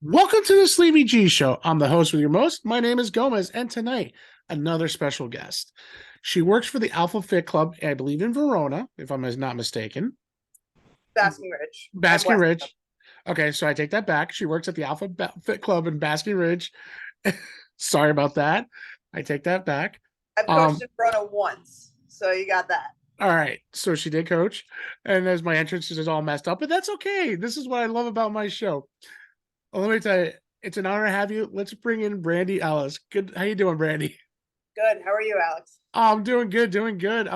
Welcome to the Sleepy G Show. I'm the host with your most. My name is Gomez, and tonight, another special guest. She works for the Alpha Fit Club, I believe in Verona, if I'm not mistaken. Basking Ridge. I'm Basking West. Ridge. Okay, so I take that back. She works at the Fit Club in Basking Ridge. Sorry about that. I take that back. I've coached Um, in Verona once, so you got that. all right, so she did coach, and as my entrance is all messed up, but that's okay. This is what I love about my show. Well, let me tell you, it's an honor to have you. Let's bring in Brandie Ellis. Good, how you doing, Brandie? Good. How are you, Alex? I'm doing good, doing good.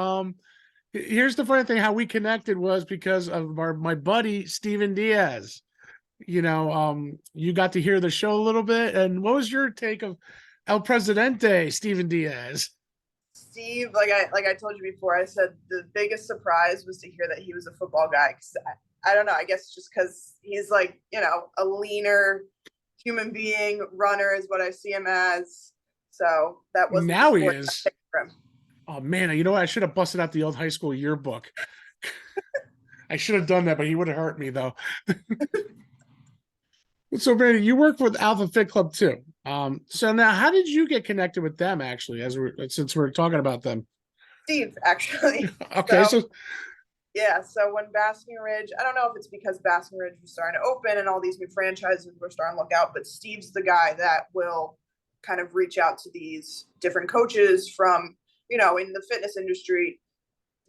Here's the funny thing: how we connected was because of my buddy Steven Diaz. You got to hear the show a little bit, and what was your take of El Presidente, Steven Diaz? Steve, like I told you before, I said the biggest surprise was to hear that he was a football guy. Cause I don't know. I guess just because he's like a leaner human being, runner is what I see him as. So that wasn't the Now he sport I is. picked for him. Oh man, you know what? I should have busted out the old high school yearbook. I should have done that, but he would have hurt me though. So, Brandon, you work with Alpha Fit Club too. So now, how did you get connected with them? Actually, since we're talking about them. Steve, actually. Okay, So so yeah, so when Basking Ridge, I don't know if it's because Basking Ridge was starting to open and all these new franchises were starting to look out, but Steve's the guy that will kind of reach out to these different coaches from, in the fitness industry,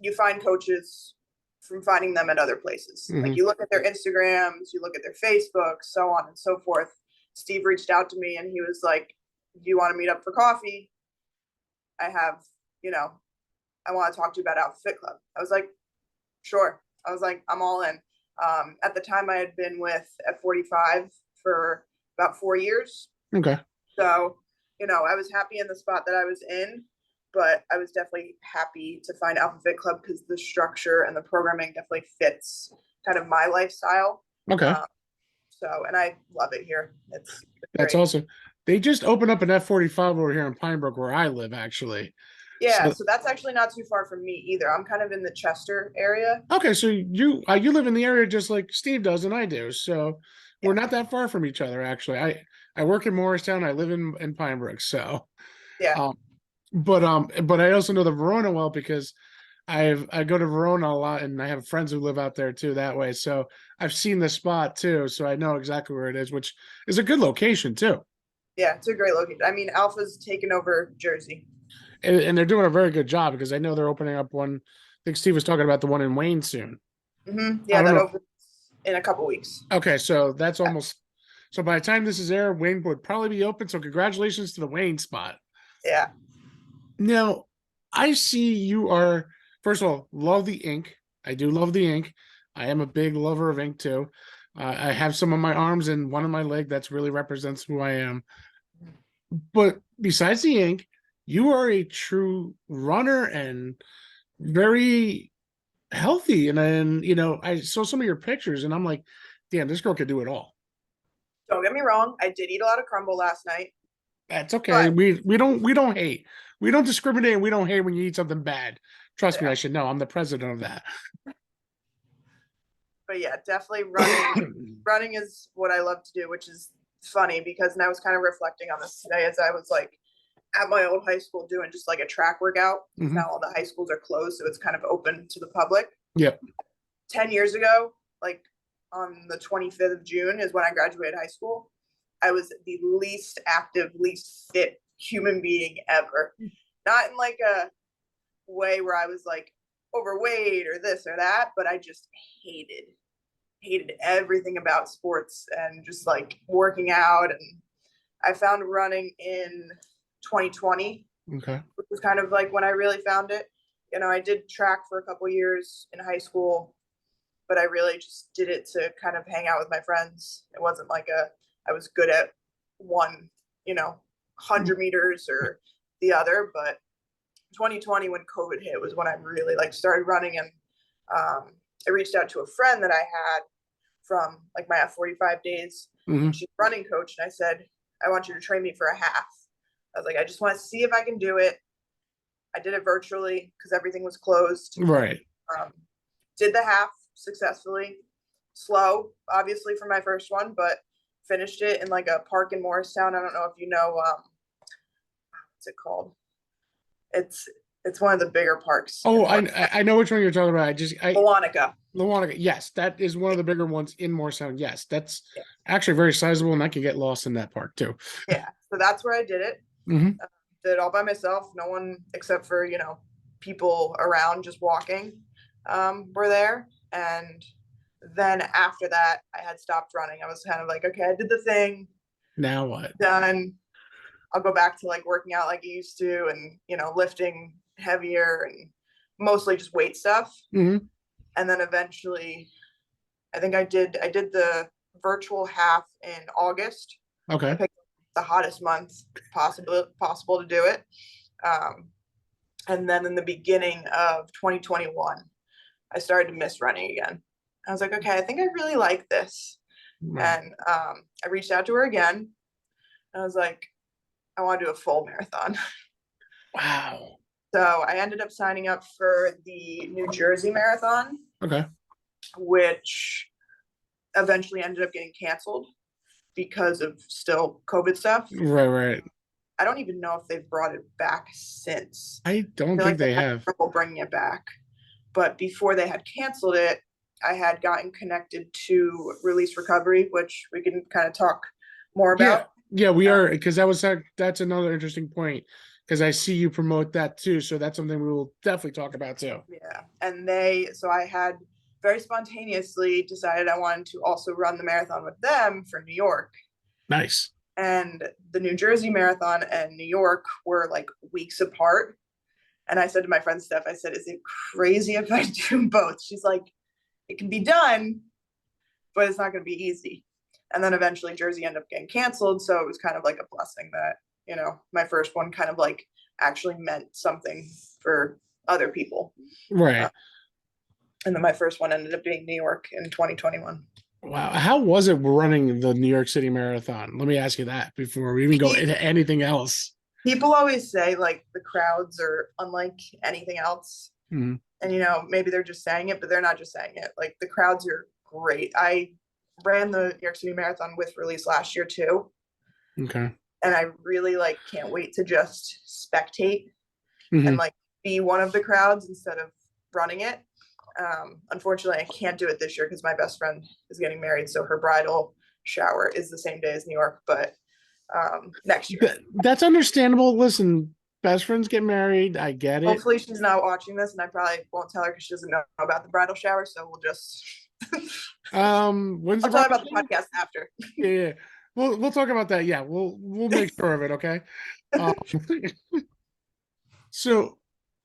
you find coaches from finding them at other places. Like mhm. you look at their Instagrams, you look at their Facebook, so on and so forth. Steve reached out to me and he was like, "Do you want to meet up for coffee? I have, you know, I want to talk to you about Outfit Club." I was like, "Sure." I was like, "I'm all in." At the time, I had been with F45 for about 4 years. Okay, So, I was happy in the spot that I was in, but I was definitely happy to find Alpha Fit Club because the structure and the programming definitely fits kind of my lifestyle. okay, Um, and I love it here. It's that's great. awesome. They just opened up an F45 over here in Pinebrook, where I live, actually. Yeah, So, so that's actually not too far from me either. I'm kind of in the Chester area. okay, so you live in the area just like Steve does and I do. So we're Yeah, not that far from each other, actually. I work in Morristown. I live in Pinebrook. So, yeah. um, but I also know the Verona well because I go to Verona a lot, and I have friends who live out there too that way. So I've seen the spot too, so I know exactly where it is, which is a good location too. Yeah, it's a great location. I mean, Alpha's taken over Jersey. And they're doing a very good job because I know they're opening up one. I think Steve was talking about the one in Wayne soon. I Yeah, don't that know. opens in a couple weeks. Okay, so that's almost so by the time this is aired, Wayne would probably be open. So congratulations to the Wayne spot. Yeah. Now, I see you are first of all love the ink. I do love the ink. I am a big lover of ink too. I have some on my arms and one on my leg that's really represents who I am. But besides the ink, you are a true runner and very healthy. And I saw some of your pictures and I'm like, damn, this girl could do it all. Don't get me wrong. I did eat a lot of crumble last night, That's okay. but We don't hate. We don't discriminate. We don't hate when you eat something bad. Trust me, yeah, I should know. I'm the president of that. but yeah, definitely running. Running is what I love to do, which is funny because and I was kind of reflecting on this today as I was like at my old high school doing just like a track workout because Hmm. now all the high schools are closed, so it's kind of open to the public. Yep. 10 years ago, like on the 25th of June is when I graduated high school. I was the least active, least fit human being ever. Not in like a way where I was like overweight or this or that, but I just hated everything about sports and just like working out. And I found running in 2020, Okay. which was kind of like when I really found it. I did track for a couple years in high school, but I really just did it to kind of hang out with my friends. It wasn't like I was good at one, 100 meters or the other, but 2020 when COVID hit was when I really like started running. And I reached out to a friend that I had from like my F45 days, and Hmm. she's a running coach. And I said, "I want you to train me for a half." I was like, "I just want to see if I can do it." I did it virtually because everything was closed. Right. Um, did the half successfully. Slow, obviously, for my first one, but finished it in like a park in Morristown. I don't know if you know, what's it called? It's it's one of the bigger parks in Oh, Morristown. I know which one you're talking about. Wawanaka. Lawanega. Yes, that is one of the bigger ones in Morristown. Yes, that's Yeah. actually very sizable, and I could get lost in that park too. Yeah. So that's where I did it. Hmm. Did it all by myself. No one except for, people around just walking, were there. And then after that, I had stopped running. I was kind of like, okay, I did the thing, Now what? done. I'll go back to like working out like I used to and, lifting heavier and mostly just weight stuff. Hmm. And then eventually I did the virtual half in August. I Okay. picked the hottest month possible to do it. And then in the beginning of 2021, I started to miss running again. I was like, okay, I think I really like this. Right. And I reached out to her again. I was like, I want to do a full marathon. Wow. So I ended up signing up for the New Jersey Marathon, Okay. which eventually ended up getting canceled because of still COVID stuff. Right. Right. I don't even know if they've brought it back since. I I don't feel think like they they had have. trouble bringing it back. But before they had canceled it, I had gotten connected to Release Recovery, which we can kind of talk more Yeah. about. Yeah, we are, because that's another interesting point, because I see you promote that too. So that's something we will definitely talk about too. Yeah. And so I had very spontaneously decided I wanted to also run the marathon with them for New York. Nice. And the New Jersey Marathon and New York were like weeks apart. And I said to my friend Steph, I said, is it crazy if I do both? She's like, it can be done, but it's not going to be easy. And then eventually Jersey ended up getting canceled. So it was kind of like a blessing that, my first one kind of like actually meant something for other people. Right. And then my first one ended up being New York in 2021. Wow. How was it running the New York City Marathon? Let me ask you that before we even go into anything else. People always say like the crowds are unlike anything else. Mm-hmm. And maybe they're just saying it, but they're not just saying it. Like the crowds are great. I ran the New York City Marathon with Release last year too. Okay. And I really like can't wait to just spectate Mm-hmm. and like be one of the crowds instead of running it. Unfortunately, I can't do it this year because my best friend is getting married, so her bridal shower is the same day as New York, but next year. That's understandable. Listen, best friends get married. I get it. Hopefully she's not watching this, and I probably won't tell her because she doesn't know about the bridal shower, so we'll just When's I'll the tell her about the podcast after. Yeah. We'll talk about that. Yeah, we'll make sure of it, okay? Um, so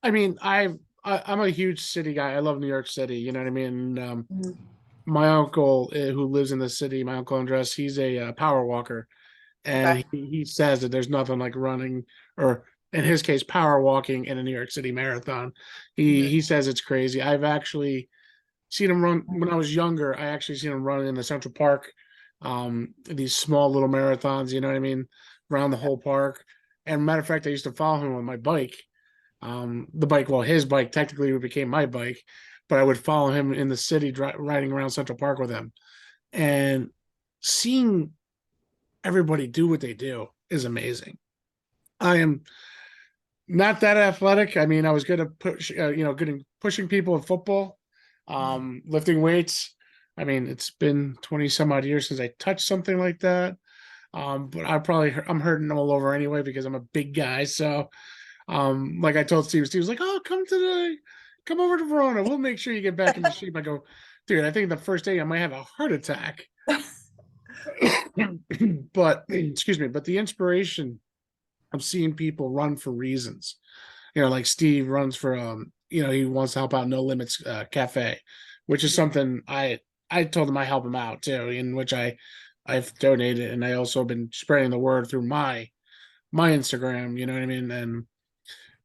I mean, I'm a huge city guy. I love New York City, you know what I mean? My uncle, who lives in the city, my uncle Andres, he's a power walker, and Okay. he says that there's nothing like running, or in his case, power walking in a New York City marathon. He says it's crazy. I've actually seen him run when I was younger. I actually seen him run in the Central Park, these small little marathons, you know what I mean, around the whole park. And matter of fact, I used to follow him on my bike. Well, his bike technically became my bike, but I would follow him in the city, riding around Central Park with him, and seeing everybody do what they do is amazing. I am not that athletic. I mean, I was good at good at pushing people in football, lifting weights. I mean, it's been 20 some odd years since I touched something like that. But I'm hurting all over anyway because I'm a big guy. So, like I told Steve was like, "Oh, come over to Verona. We'll make sure you get back into shape." I go, dude, I think the first day I might have a heart attack. But excuse me, but the inspiration of seeing people run for reasons, like Steve runs for he wants to help out No Limits Cafe, which is something I told him I help him out too, in which I've donated, and I also been spreading the word through my Instagram, you know what I mean? And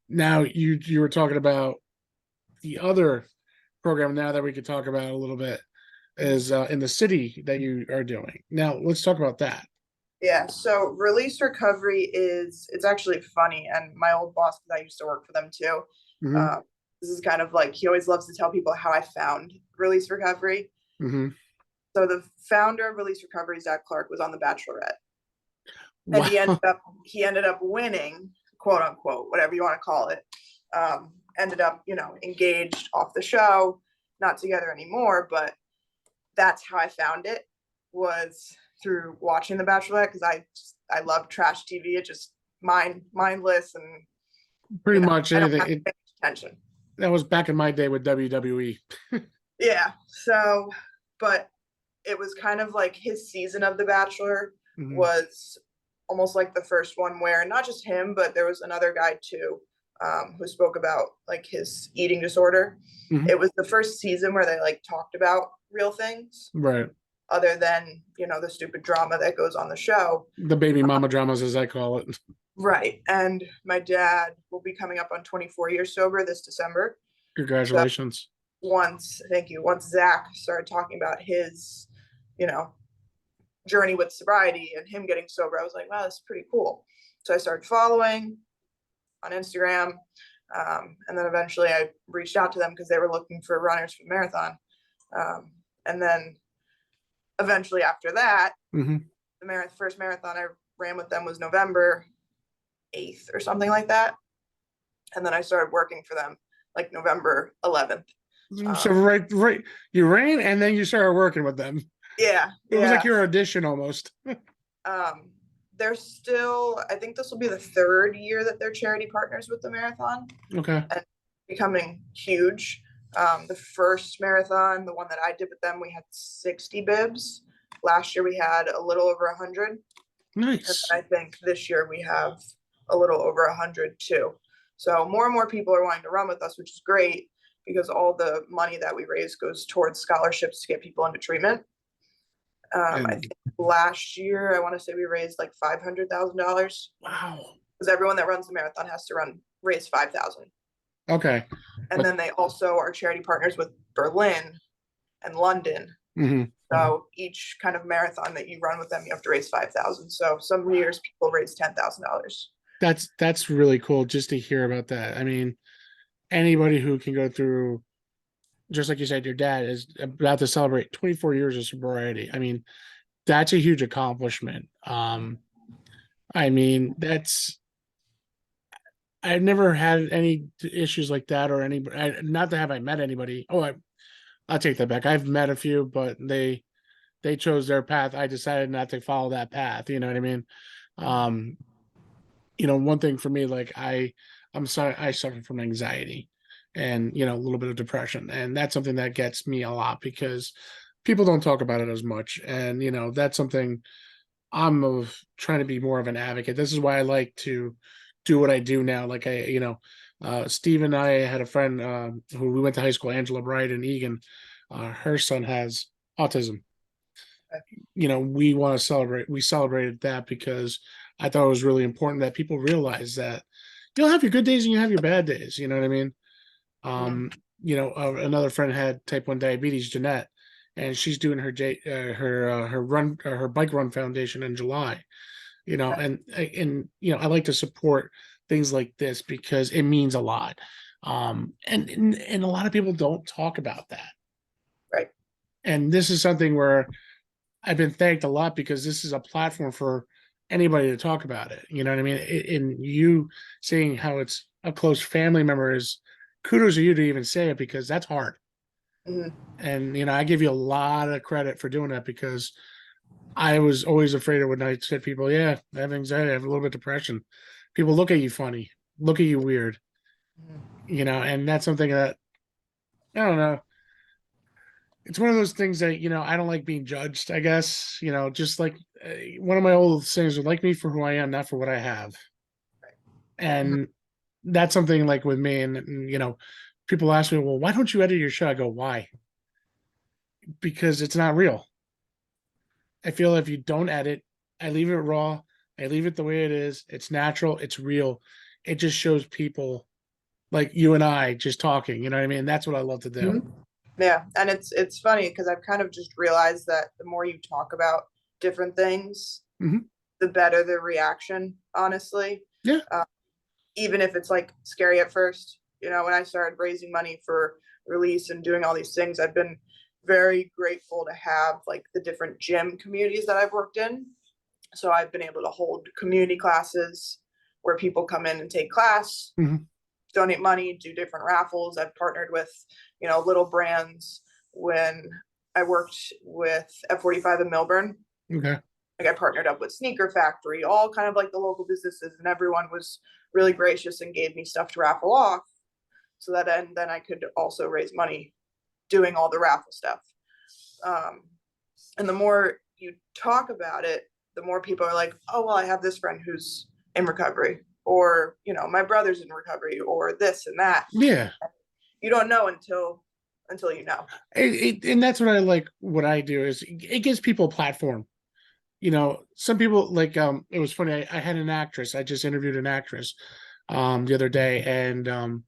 now you were talking about the other program now that we could talk about a little bit is in the city that you are doing. Now let's talk about that. Yeah, so Release Recovery it's actually funny, and my old boss, because I used to work for them too. Mm-hmm. This is kind of like he always loves to tell people how I found Release Recovery. Mm-hmm. So the founder of Release Recovery, Zach Clark, was on The Bachelorette, and Wow. he ended up winning, quote unquote, whatever you want to call it. Ended up, engaged off the show, not together anymore, but that's how I found it, was through watching The Bachelorette, because I love trash TV. It just mindless, and Pretty much I don't anything. have to pay attention. That was back in my day with WWE. Yeah. So, but it was kind of like his season of The Bachelor Mhm. was almost like the first one where not just him, but there was another guy too, who spoke about like his eating disorder. Mhm. It was the first season where they like talked about real things Right. other than, the stupid drama that goes on the show. The baby mama dramas, as I call it. Right. And my dad will be coming up on 24 years sober this December. So Congratulations. thank you, once Zach started talking about his, you know, journey with sobriety and him getting sober, I was like, wow, that's pretty cool. So I started following on Instagram. And then eventually I reached out to them because they were looking for runners for the marathon. And then eventually after that, Hmm. the first marathon I ran with them was November 8th or something like that. And then I started working for them like November 11th. So Um, right, you ran and then you started working with them. yeah, It was like yeah. your audition almost. Um, they're still, I think this will be the third year that they're charity partners with the marathon Okay. and becoming huge. The first marathon, the one that I did with them, we had 60 bibs. Last year we had a little over 100. And Nice. I think this year we have a little over 100 too. So more and more people are wanting to run with us, which is great because all the money that we raise goes towards scholarships to get people into treatment. I And think last year I want to say we raised like $500,000 wow. because everyone that runs the marathon has to raise 5,000. Okay. And But then they also are charity partners with Berlin and London. mhm. So each kind of marathon that you run with them, you have to raise 5,000. So some years people raise $10,000. That's really cool just to hear about that. I mean, anybody who can go through, just like you said, your dad is about to celebrate 24 years of sobriety. I mean, that's a huge accomplishment. I mean, I've never had any issues like that or any, not to have I met anybody. Oh, I'll take that back. I've met a few, but they chose their path. I decided not to follow that path. You know what I mean? Um, one thing for me, like I'm sorry, I suffer from anxiety and, a little bit of depression. And that's something that gets me a lot because people don't talk about it as much. And, that's something I'm of trying to be more of an advocate. This is why I like to do what I do now. Like Steve and I had a friend who we went to high school, Angela Bright in Egan. Her son has autism. We want to celebrate. We celebrated that because I thought it was really important that people realize that you'll have your good days and you have your bad days. You know what I mean? Mhm. Um, another friend had type 1 diabetes, Jeanette, and she's doing her bike run foundation in July. And I like to support things like this because it means a lot. And a lot of people don't talk about that. Right. And this is something where I've been thanked a lot because this is a platform for anybody to talk about it. You know what I mean? And you saying how it's a close family member is kudos to you to even say it because that's hard. Mhm. And I give you a lot of credit for doing that because I was always afraid of when I said people, yeah, I have anxiety, I have a little bit of depression. People look at you funny, look at you weird, Mhm. and that's something that I don't know. It's one of those things that I don't like being judged. I guess just like one of my old sayings: "Like me for who I am, not for what I have." Mhm. And that's something like with me. And people ask me, "Well, why don't you edit your show?" I go, "Why?" Because it's not real. I feel if you don't edit, I leave it raw. I leave it the way it is. It's natural. It's real. It just shows people like you and I just talking. You know what I mean? That's what I love to do. Mhm. Yeah, and it's funny because I've kind of just realized that the more you talk about different things, Hmm. the better the reaction, honestly. Yeah. Uh, Even if it's like scary at first, when I started raising money for release and doing all these things, I've been very grateful to have like the different gym communities that I've worked in. So I've been able to hold community classes where people come in and take class, donate money, do different raffles. I've partnered with, little brands when I worked with F45 in Melbourne. Okay. Like I partnered up with Sneaker Factory, all kind of like the local businesses, and everyone was really gracious and gave me stuff to raffle off, so that then I could also raise money doing all the raffle stuff. And the more you talk about it, the more people are like, oh, well, I have this friend who's in recovery, or, my brother's in recovery, or this and that. Yeah. You don't know until you know. And that's what I like. What I do is it gives people a platform. Some people like, it was funny. I had an actress. I just interviewed an actress the other day, and and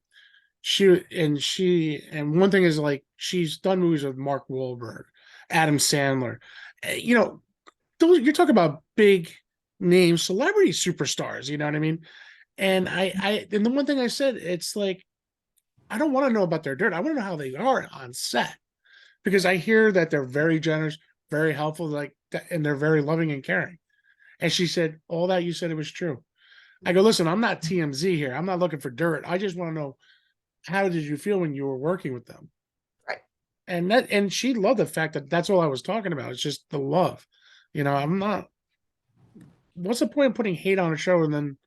one thing is like, she's done movies with Mark Wahlberg, Adam Sandler. Those, you're talking about big name celebrity superstars, you know what I mean? And and the one thing I said, it's like, I don't want to know about their dirt. I want to know how they are on set, because I hear that they're very generous, very helpful, like, and they're very loving and caring. And she said, all that you said, it was true. I go, listen, I'm not TMZ here. I'm not looking for dirt. I just want to know, how did you feel when you were working with them? Right. And she loved the fact that that's all I was talking about. It's just the love. I'm not, what's the point of putting hate on a show and then,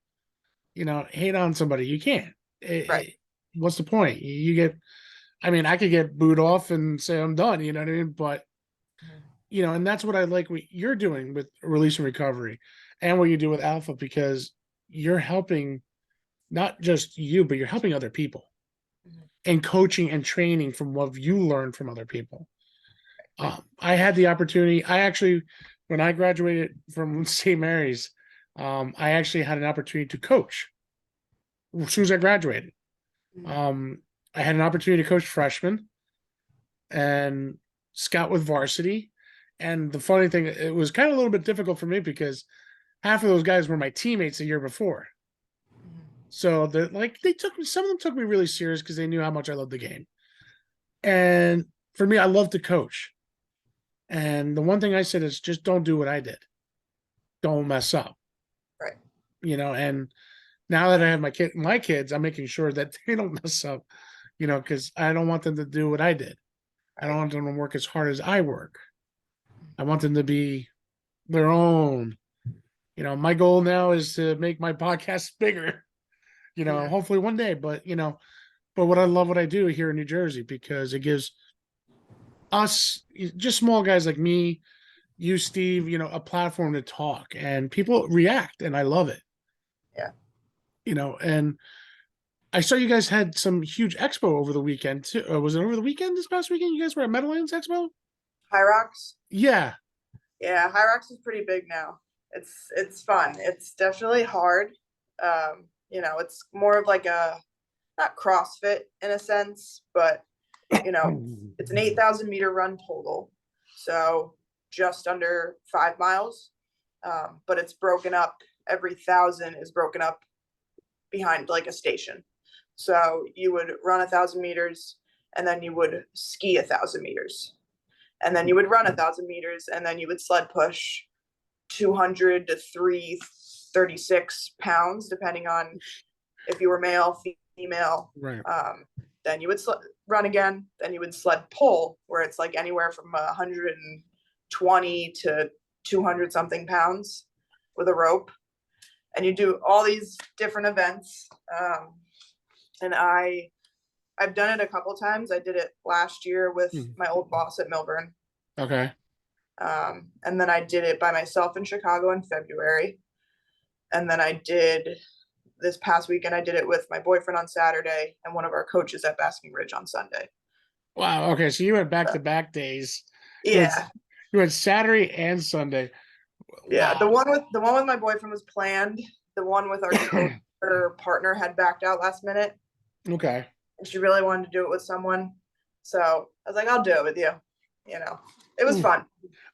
hate on somebody? You can't. Right. What's the point? You get, I mean, I could get booed off and say I'm done, you know what I mean? But, and that's what I like what you're doing with Release and Recovery and what you do with Alpha, because you're helping not just you, but you're helping other people and coaching and training from what you learned from other people. I had the opportunity. When I graduated from St. Mary's, I actually had an opportunity to coach as soon as I graduated. I had an opportunity to coach freshmen and scout with varsity. And the funny thing, it was kind of a little bit difficult for me because half of those guys were my teammates the year before. So some of them took me really serious because they knew how much I loved the game. And for me, I love to coach. And the one thing I said is, just don't do what I did. Don't mess up. Right. And now that I have my kids, I'm making sure that they don't mess up, because I don't want them to do what I did. I don't want them to work as hard as I work. I want them to be their own. My goal now is to make my podcast bigger, hopefully one day, but what I love what I do here in New Jersey, because it gives us, just small guys like me, you, Steve, a platform to talk, and people react, and I love it. Yeah. And I saw you guys had some huge expo over the weekend too. Was it over the weekend? This past weekend, you guys were at Meadowlands Expo? High Rocks. Yeah. Yeah, High Rocks is pretty big now. It's fun. It's definitely hard. It's more of like a, not CrossFit in a sense, but it's an 8,000 meter run total. So just under 5 miles. But it's broken up. Every 1,000 is broken up behind like a station. So you would run 1,000 meters, and then you would ski 1,000 meters, and then you would run 1,000 meters, and then you would sled push 200 to 336 pounds, depending on if you were male, female. Right. Then you would run again. Then you would sled pull, where it's like anywhere from 120 to 200 something pounds with a rope. And you do all these different events. And I've done it a couple times. I did it last year with my old boss at Melbourne. Okay. And then I did it by myself in Chicago in February. And then I did this past weekend, I did it with my boyfriend on Saturday and one of our coaches at Basking Ridge on Sunday. Wow. Okay. So you went back-to-back days. Yeah. You went Saturday and Sunday. Yeah. Wow. The one with my boyfriend was planned. The one with our coach, her partner, had backed out last minute. Okay. And she really wanted to do it with someone. So I was like, I'll do it with you. It was fun.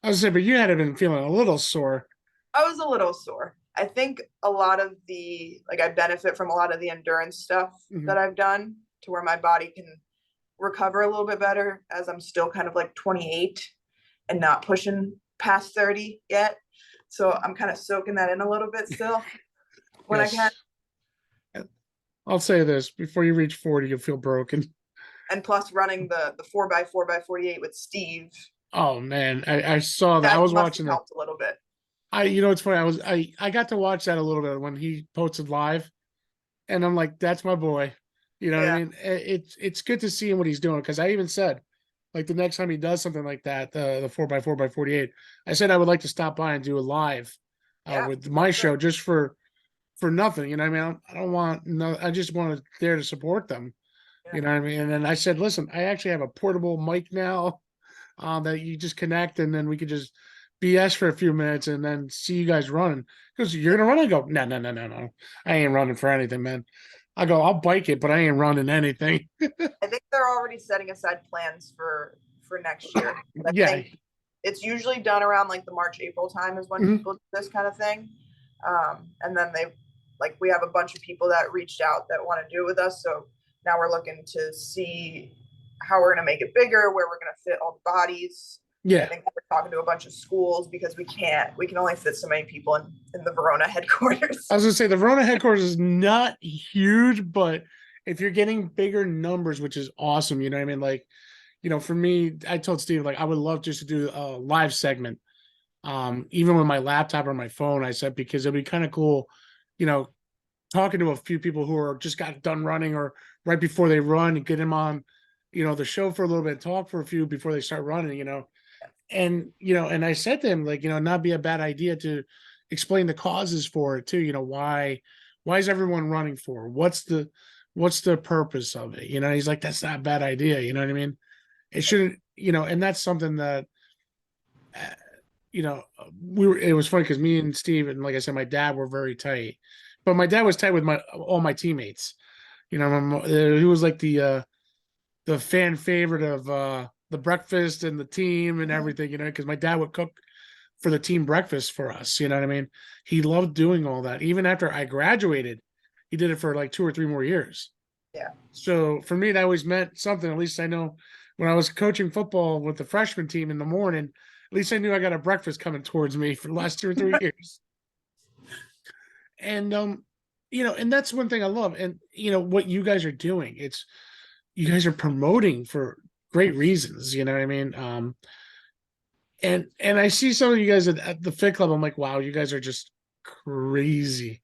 I was saying, but you had been feeling a little sore. I was a little sore. I think a lot of I benefit from a lot of the endurance stuff that I've done, to where my body can recover a little bit better, as I'm still kind of like 28 and not pushing past 30 yet. So I'm kind of soaking that in a little bit still when I can. Yes. I'll say this, before you reach 40, you'll feel broken. And plus running the 4x4x48 with Steve, Oh man, I saw that. I that was must have watching that. helped a little bit. It's funny. I got to watch that a little bit when he posted live, and I'm like, that's my boy. You know what I Yeah. mean? It's good to see him what he's doing, because I even said, like, the next time he does something like that, the 4x4x48, I said I would like to stop by and do a live Yeah. with my Sure. show, just for nothing. You know what I mean? I don't want no. I just want to there to support them. Yeah. You know what I mean? And then I said, listen, I actually have a portable mic now that you just connect, and then we could just BS for a few minutes and then see you guys running. Because you're gonna run. I go, no, no, no, no, no. I ain't running for anything, man. I go, I'll bike it, but I ain't running anything. I think they're already setting aside plans for next year. I Yeah. think it's usually done around like the March, April time is when Mhm. people do this kind of thing. And then we have a bunch of people that reached out that want to do it with us. So now we're looking to see how we're going to make it bigger, where we're going to fit all the bodies. I Yeah. think we're talking to a bunch of schools, because we can only fit so many people in the Verona headquarters. I was gonna say the Verona headquarters is not huge, but if you're getting bigger numbers, which is awesome, you know what I mean? Like, for me, I told Steve, like, I would love just to do a live segment. Even with my laptop or my phone, I said, because it'd be kind of cool, you know, talking to a few people who are just got done running or right before they run, and get them on, the show for a little bit, talk for a few before they start running. And I said to him, like, not be a bad idea to explain the causes for it too. Why is everyone running for? What's the purpose of it? He's like, that's not a bad idea. You know what I mean? It shouldn't, and that's something that, uh, it was funny because me and Steve, and like I said, my dad were very tight, but my dad was tight with all my teammates. He was like the fan favorite of the breakfast and the team and everything, because my dad would cook for the team breakfast for us. You know what I mean? He loved doing all that. Even after I graduated, he did it for like 2 or 3 more years. Yeah. So for me, that always meant something. At least I know when I was coaching football with the freshman team in the morning, at least I knew I got a breakfast coming towards me for the last 2 or 3 years. And and that's one thing I love. And what you guys are doing, you guys are promoting for great reasons. You know what I mean? And I see some of you guys at the Fit Club. I'm like, wow, you guys are just crazy.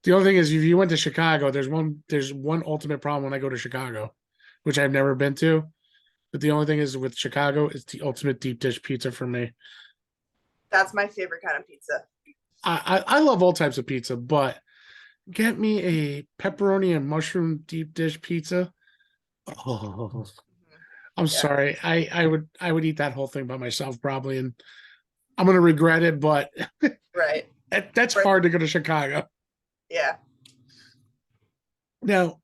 The only thing is, if you went to Chicago, there's one ultimate problem when I go to Chicago, which I've never been to. But the only thing is, with Chicago, it's the ultimate deep dish pizza for me. That's my favorite kind of pizza. I love all types of pizza, but get me a pepperoni and mushroom deep dish pizza. Oh, I'm Yeah. sorry. I would eat that whole thing by myself probably, and I'm gonna regret it. But Right. that's Right. hard to go to Chicago. Yeah. Now,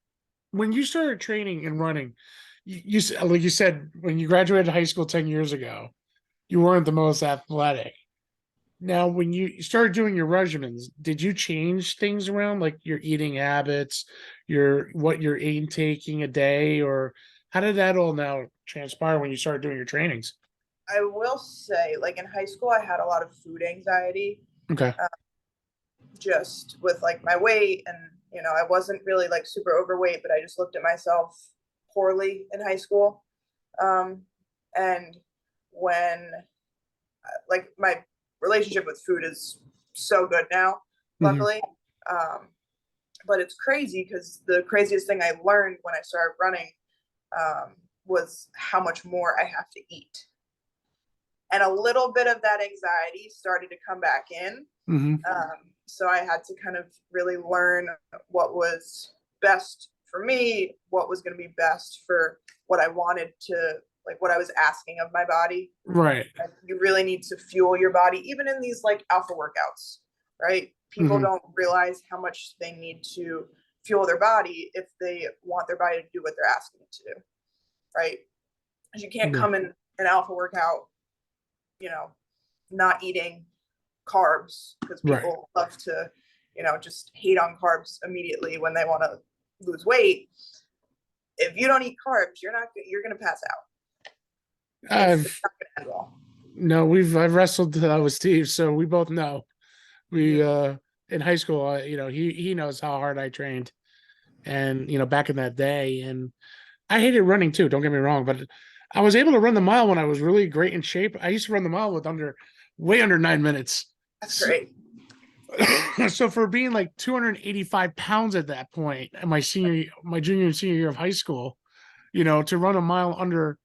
when you started training and running, like you said, when you graduated high school 10 years ago, you weren't the most athletic. Now, when you started doing your regimens, did you change things around, like your eating habits, what you're intaking a day, or how did that all now transpire when you started doing your trainings? I will say, like in high school, I had a lot of food anxiety, Okay. just with like my weight, and I wasn't really like super overweight, but I just looked at myself poorly in high school. And when like my relationship with food is so good now, Mhm. luckily. But it's crazy, because the craziest thing I learned when I started running was how much more I have to eat. And a little bit of that anxiety started to come back in. Mhm. So I had to kind of really learn what was best for me, what was going to be best for what I wanted to, like what I was asking of my body. Right. You really need to fuel your body, even in these like alpha workouts, right? People Mhm. don't realize how much they need to fuel their body if they want their body to do what they're asking it to do, right? Because you can't Yeah. come in an alpha workout, not eating carbs, because Right. people love to, just hate on carbs immediately when they want to lose weight. if you don't eat carbs, you're gonna pass out. It's I've not gonna end well. no, I've wrestled with Steve, so we both know. We Mhm. in high school, he knows how hard I trained, and back in that day, and I hated running too. Don't get me wrong, but I was able to run the mile when I was really great in shape. I used to run the mile with way under 9 minutes. That's So, great. so for being like 285 pounds at that point, in my junior and senior year of high school, to run a mile under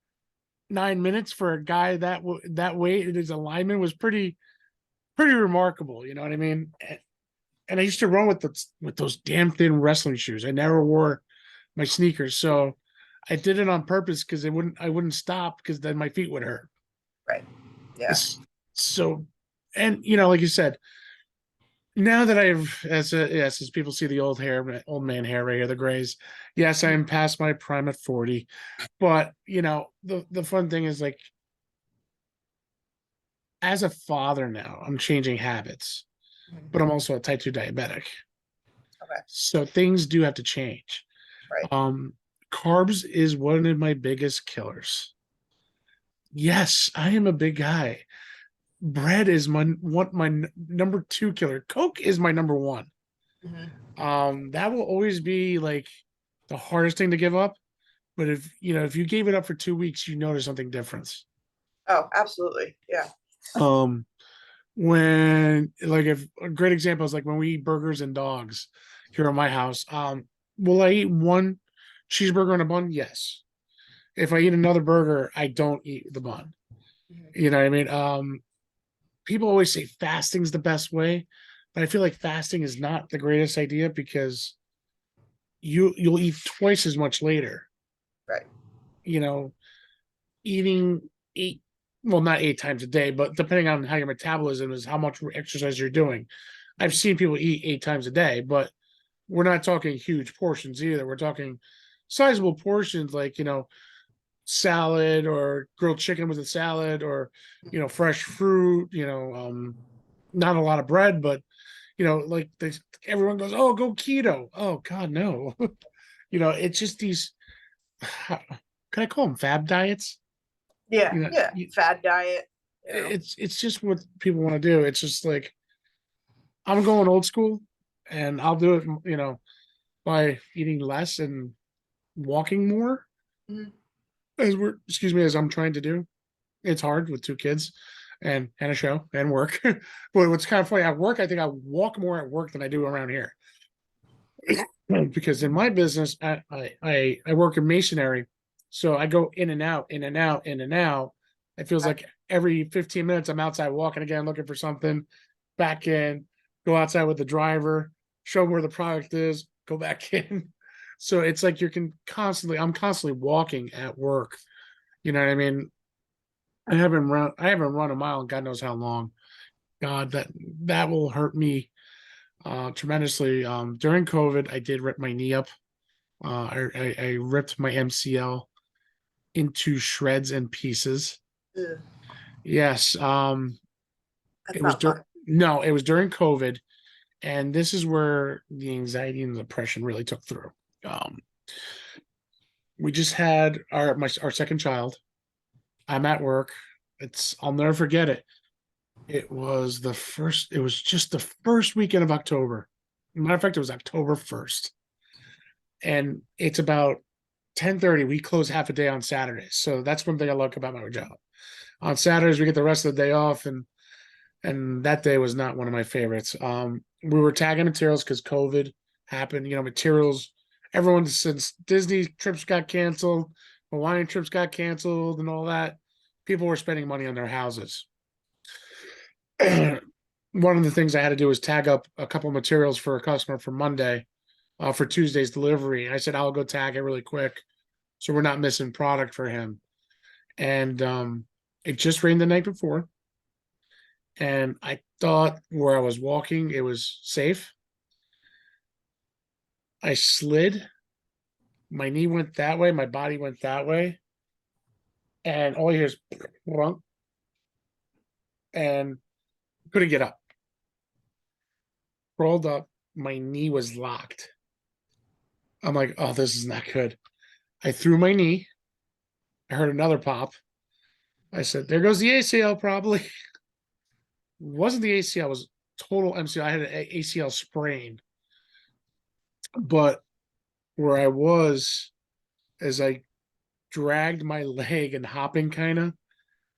9 minutes for a guy that weight in his alignment was pretty remarkable. You know what I mean? And I used to run with those damn thin wrestling shoes. I never wore my sneakers, so I did it on purpose because I wouldn't stop because then my feet would hurt. Right. Yeah. So, and like you said, now that as people see the old man hair right here, the grays. Yes, I'm past my prime at 40, but the fun thing is, like, as a father now, I'm changing habits, but I'm also a type 2 diabetic. Okay. So things do have to change. Right. Carbs is one of my biggest killers. Yes, I am a big guy. Bread is my number 2 killer. Coke is my number 1. That will always be like the hardest thing to give up. But if you gave it up for 2 weeks, you notice something different. Oh, absolutely. Yeah. Um, when like if a great example is like when we eat burgers and dogs here at my house. Will I eat one cheeseburger and a bun? Yes. If I eat another burger, I don't eat the bun. You know what I mean? People always say fasting's the best way, but I feel like fasting is not the greatest idea because you'll eat twice as much later. Right. You know, eating eight, well, not 8 times a day, but depending on how your metabolism is, how much exercise you're doing. I've seen people eat 8 times a day, but we're not talking huge portions either. We're talking sizable portions, like salad or grilled chicken with a salad, or fresh fruit. Not a lot of bread, but like everyone goes, oh, go keto. Oh God, no. It's just these. Can I call them fab diets? Yeah. You know, Yeah. Fad diet. it's just what people want to do. It's just like I'm going old school, and I'll do it. By eating less and walking more. Mhm. As I'm trying to do. It's hard with 2 kids and a show and work. But what's kind of funny, at work, I think I walk more at work than I do around here. Because in my business, I work in masonry, so I go in and out, in and out, in and out. It feels like every 15 minutes I'm outside walking again, looking for something, back in, go outside with the driver, show them where the product is, go back in. So it's like I'm constantly walking at work. You know what I mean? I haven't run a mile in God knows how long. God, that will hurt me tremendously. During COVID, I did rip my knee up. I ripped my MCL into shreds and pieces. Ugh, Yes. that's It was not fun. no, it was during COVID, and this is where the anxiety and the depression really took through. Um, we just had our second child. I'm at work. I'll never forget it. It was just the first weekend of October. Matter of fact, it was October 1st. And it's about 10:30. We close half a day on Saturdays. So that's one thing I like about my job. On Saturdays, we get the rest of the day off, and that day was not one of my favorites. We were tagging materials because COVID happened. Materials. Everyone, since Disney trips got canceled, Hawaiian trips got canceled, and all that, people were spending money on their houses. One of the things I had to do was tag up a couple of materials for a customer for Monday, for Tuesday's delivery. I said I'll go tag it really quick, so we're not missing product for him. And it just rained the night before, and I thought where I was walking it was safe. I slid. My knee went that way. My body went that way, and all you hear is and couldn't get up. Rolled up. My knee was locked. I'm like, oh, this is not good. I threw my knee. I heard another pop. I said, "There goes the ACL." Probably wasn't the ACL. It was total MCL. I had an ACL sprain, but where I was, as I dragged my leg and hopping kind of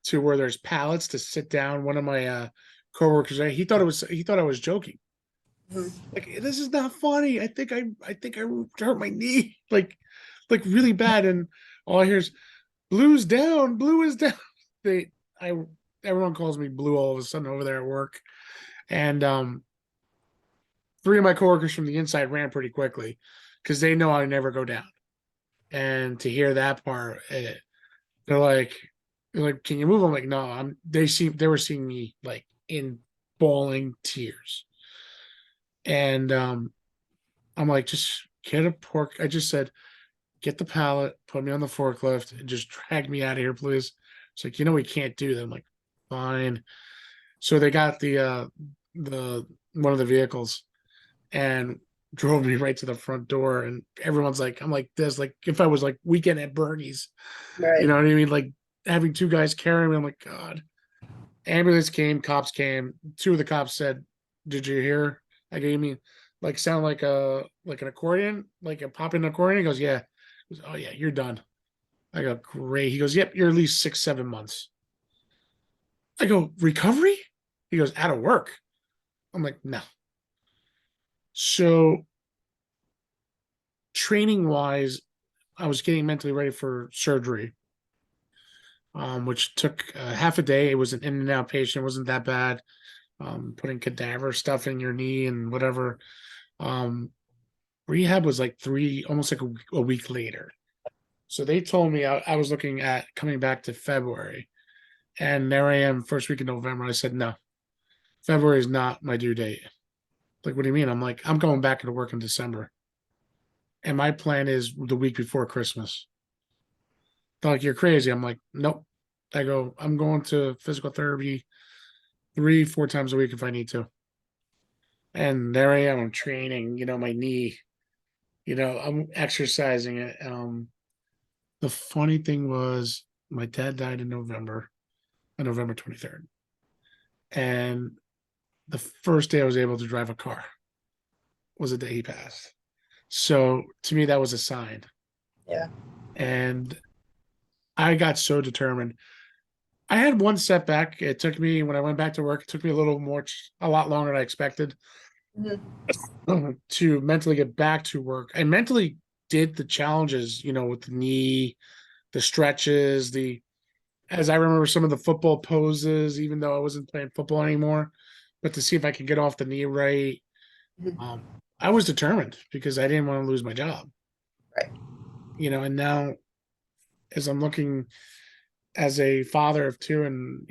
to where there's pallets to sit down. One of my coworkers, he thought I was joking. Mhm. Like, this is not funny. I think I hurt my knee, like really bad. And all I hear is blue's down, blue is down. They, I, everyone calls me blue all of a sudden over there at work. And three of my coworkers from the inside ran pretty quickly because they know I never go down. And to hear that part, they're like, can you move? I'm like, no, they were seeing me like in bawling tears. And I'm like, just get a pork. I just said, get the pallet, put me on the forklift, and just drag me out of here, please. It's like, we can't do that. I'm like, fine. So they got the one of the vehicles and drove me right to the front door. And everyone's like, I'm like this, like if I was like weekend at Bernie's, you Right. know what I mean? Like having two guys carrying me, I'm like, God. Ambulance came, cops came. Two of the cops said, "Did you hear? I gave me like sound like an accordion, like a popping accordion." He goes, "Yeah." He goes, "Oh yeah, you're done." I go, "Great." He goes, "Yep, you're at least 6, 7 months." I go, "Recovery?" He goes, "Out of work." I'm like, "No." So training wise, I was getting mentally ready for surgery, which took half a day. It was an in and out patient. It wasn't that bad. Putting cadaver stuff in your knee and whatever. Um, Rehab was like almost like a week later. So they told me I was looking at coming back to February, and there I am, first week of November. I said, no, February is not my due date. Like, what do you mean? I'm like, I'm going back into work in December, and my plan is the week before Christmas. They're like, you're crazy. I'm like, nope. I go, I'm going to physical therapy 3, 4 times a week if I need to. And there I am, I'm training, my knee, I'm exercising it. The funny thing was my dad died in November, on November 23rd. And the first day I was able to drive a car was the day he passed. So to me, that was a sign. Yeah. And I got so determined. I had one setback. It took me, when I went back to work, it took me a lot longer than I expected Mhm. to mentally get back to work. I mentally did the challenges, with the knee, the stretches, as I remember some of the football poses, even though I wasn't playing football anymore, but to see if I could get off the knee right. Mhm. Um, I was determined because I didn't want to lose my job, Right. and now as I'm looking as a father of two and,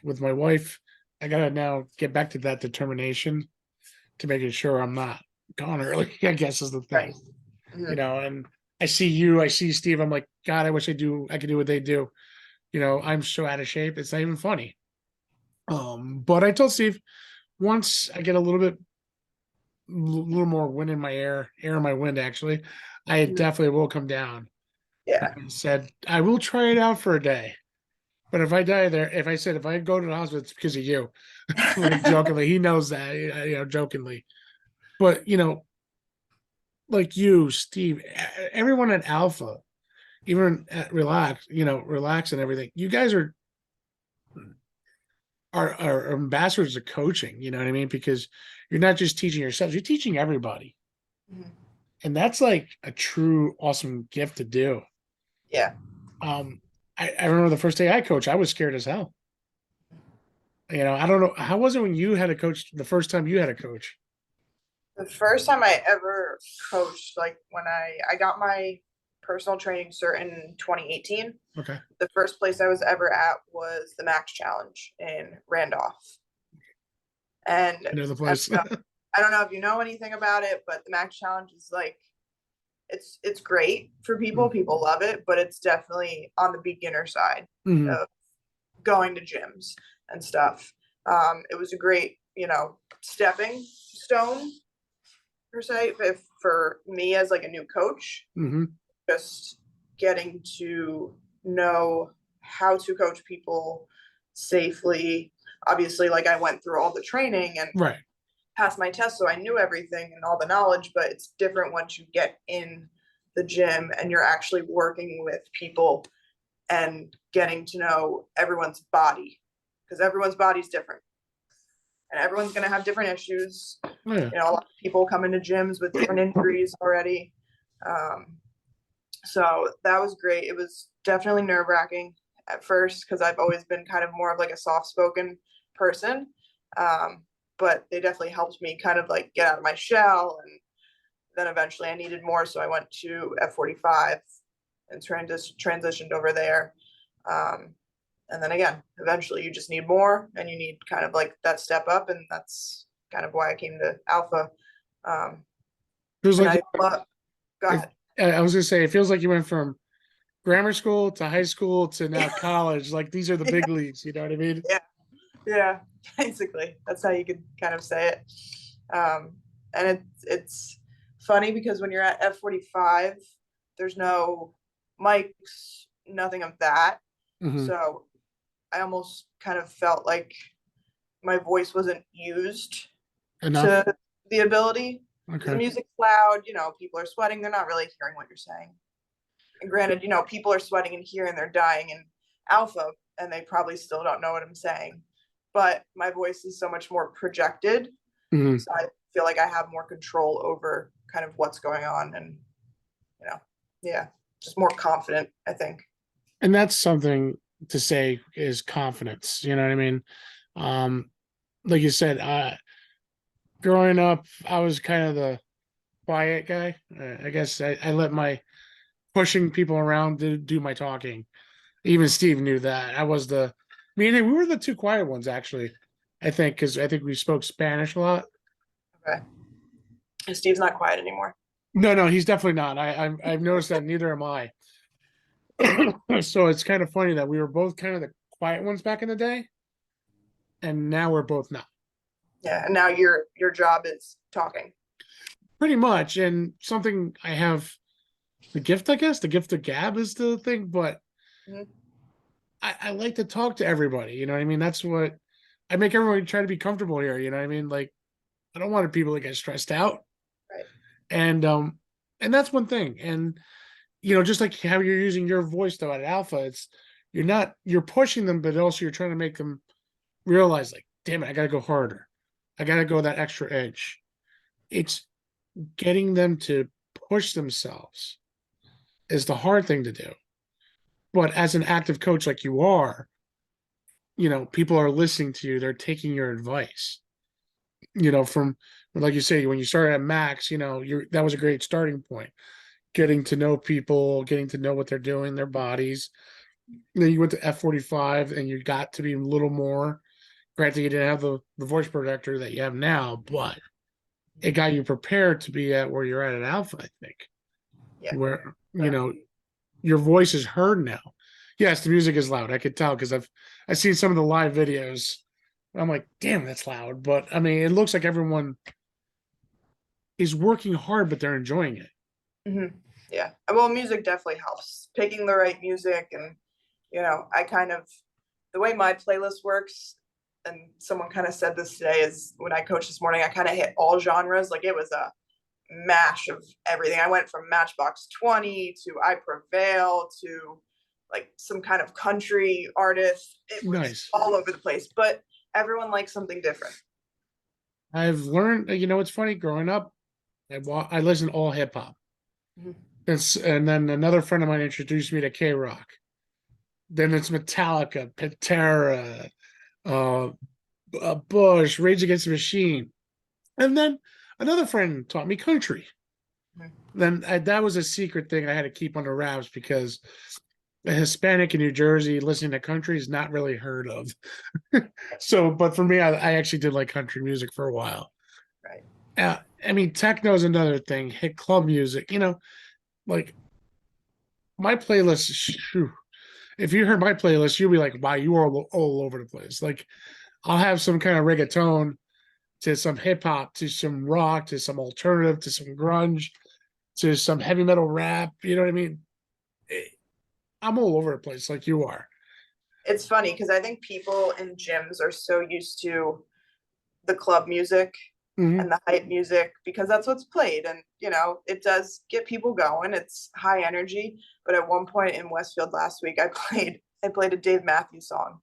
with my wife, I got to now get back to that determination to making sure I'm not gone early, I guess is the thing, Right. Mhm. and I see Steve. I'm like, God, I wish I could do what they do. I'm so out of shape. It's not even funny. But I told Steve, once I get a little more wind in my air in my wind, actually, I Mhm. definitely will come down. Yeah. And said, I will try it out for a day. But if I die there, if I go to the hospital, it's because of you. Like jokingly, he knows that, jokingly. But, like you, Steve, everyone at Alpha, even at Relax and everything, you guys are ambassadors of coaching, you know what I mean? Because you're not just teaching yourselves, you're teaching everybody. Mhm. And that's like a true awesome gift to do. Yeah. Um, I remember the first day I coached, I was scared as hell. I don't know, how was it when you had a coach the first time you had a coach? The first time I ever coached, like when I got my personal training cert in 2018, Okay. the first place I was ever at was the Max Challenge in Randolph. And I know the I place. I don't know if you know anything about it, but the Max Challenge is like it's great for people. People love it, but it's definitely on the beginner side Mm-hmm. of going to gyms and stuff. It was a great, stepping stone per se, if for me as like a new coach, Mm-hmm. just getting to know how to coach people safely. Obviously, like I went through all the training and Right. passed my test, so I knew everything and all the knowledge, but it's different once you get in the gym and you're actually working with people and getting to know everyone's body, because everyone's body's different and everyone's going to have different issues. Yeah. You know, a lot of people come into gyms with different injuries already. So that was great. It was definitely nerve wracking at first because I've always been kind of more of like a soft spoken person. But they definitely helped me kind of like get out of my shell. And then eventually I needed more. So I went to F45 and transitioned over there. And then again, eventually you just need more and you need kind of like that step up. And that's kind of why I came to Alpha. It was And like, go ahead. I was gonna say, it feels like you went from grammar school to high school to now college. Like these are the big leagues, you know what I mean? Yeah. Yeah, basically. That's how you could kind of say it. And it's funny because when you're at F45, there's no mics, nothing of that. Mm-hmm. So I almost kind of felt like my voice wasn't used Enough. to the ability. Because the Okay. music's loud, you know, people are sweating, they're not really hearing what you're saying. And granted, you know, people are sweating in here and they're dying in alpha, and they probably still don't know what I'm saying. But my voice is so much more projected. Mm-hmm. So I feel like I have more control over kind of what's going on and, you know, yeah, just more confident, I think. And that's something to say is confidence. You know what I mean? Um, like you said, growing up, I was kind of the quiet guy. I guess I let my pushing people around do my talking. Even Steve knew that. Me and him, we were the two quiet ones, actually. I think, because I think we spoke Spanish a lot. Okay. And Steve's not quiet anymore. No, he's definitely not. I've noticed that neither am I. So it's kind of funny that we were both kind of the quiet ones back in the day, and now we're both not. Yeah. And now your job is talking. Pretty much. And something I have the gift, I guess, the gift of gab is the thing, but Mhm. I like to talk to everybody. You know what I mean? That's what I make everyone try to be comfortable here. You know what I mean? Like, I don't want people to get stressed out. Right. And and that's one thing. And just like how you're using your voice though at Alpha, you're pushing them, but also you're trying to make them realize, like, damn it, I gotta go harder. I gotta go that extra edge. It's getting them to push themselves is the hard thing to do. But as an active coach like you are, people are listening to you, they're taking your advice. From, like you say, when you started at Max, that was a great starting point. Getting to know people, getting to know what they're doing, their bodies. Then you went to F45 and you got to be a little more. Granted, you didn't have the voice protector that you have now, but it got you prepared to be at where you're at Alpha, I think. Yeah. Where, your voice is heard now. Yes, the music is loud. I could tell because I've seen some of the live videos. I'm like, damn, that's loud. But I mean, it looks like everyone is working hard, but they're enjoying it. Mm-hmm. Yeah. Well, music definitely helps. Picking the right music, and I kind of, the way my playlist works, and someone kind of said this today, is when I coached this morning, I kind of hit all genres. Like it was a mash of everything. I went from Matchbox 20 to I Prevail to like some kind of country artist. It was Nice. all over the place, but everyone likes something different. I've learned, it's funny growing up, I listened to all hip hop. Mhm. And then another friend of mine introduced me to K Rock. Then it's Metallica, Pantera, Bush, Rage Against the Machine. And then another friend taught me country. Mhm. Then that was a secret thing I had to keep under wraps because a Hispanic in New Jersey listening to country is not really heard of. So, but for me, I actually did like country music for a while. Right. I mean, techno is another thing. Hit club music, like my playlist. If you heard my playlist, you'll be like, "Wow, you are all over the place." Like, I'll have some kind of reggaeton to some hip hop to some rock to some alternative to some grunge to some heavy metal rap. You know what I mean? I'm all over the place like you are. It's funny because I think people in gyms are so used to the club music Hmm. and the hype music because that's what's played. And, it does get people going. It's high energy. But at one point in Westfield last week, I played a Dave Matthews song.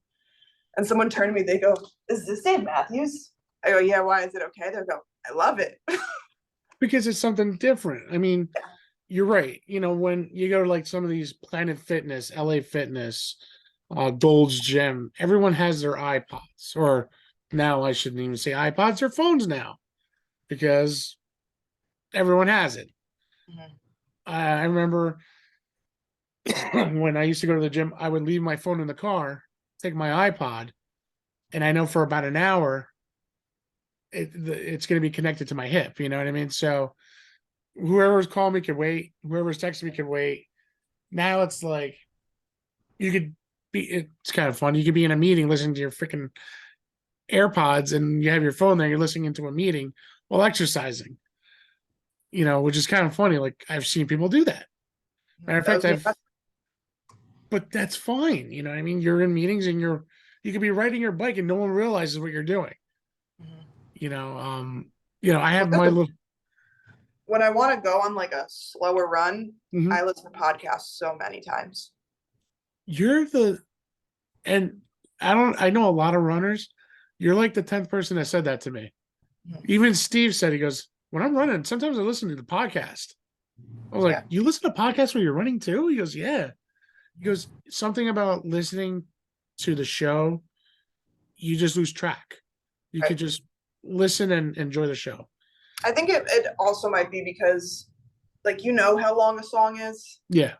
And someone turned to me, they go, "Is this Dave Matthews?" I go, "Yeah, why is it okay?" They go, "I love it." Because it's something different. I mean, you're right. When you go to like some of these Planet Fitness, LA Fitness, Gold's Gym, everyone has their iPods, or now I shouldn't even say iPods, or phones now, because everyone has it. Mhm. I remember when I used to go to the gym, I would leave my phone in the car, take my iPod, and I know for about an hour it's going to be connected to my hip. You know what I mean? So whoever's calling me could wait. Whoever's texting me could wait. Now it's like you could be. It's kind of fun. You could be in a meeting listening to your freaking AirPods, and you have your phone there. You're listening into a meeting while exercising. Which is kind of funny. Like I've seen people do that. Matter of That fact, was me. but that's fine. You know what I mean? You're in meetings and you could be riding your bike and no one realizes what you're doing. Mhm. You know, I Well, have my little. when I want to go on like a slower run, Mhm. I listen to podcasts so many times. You're the and I know a lot of runners. You're like the 10th person that said that to me. Mhm. Even Steve said, he goes, when I'm running, sometimes I listen to the podcast. I was like, Yeah, you listen to podcasts when you're running too? He goes, yeah. He goes, something about listening to the show, you just lose track. You could right. just listen and enjoy the show. I think it also might be because, like, how long a song is. Yeah.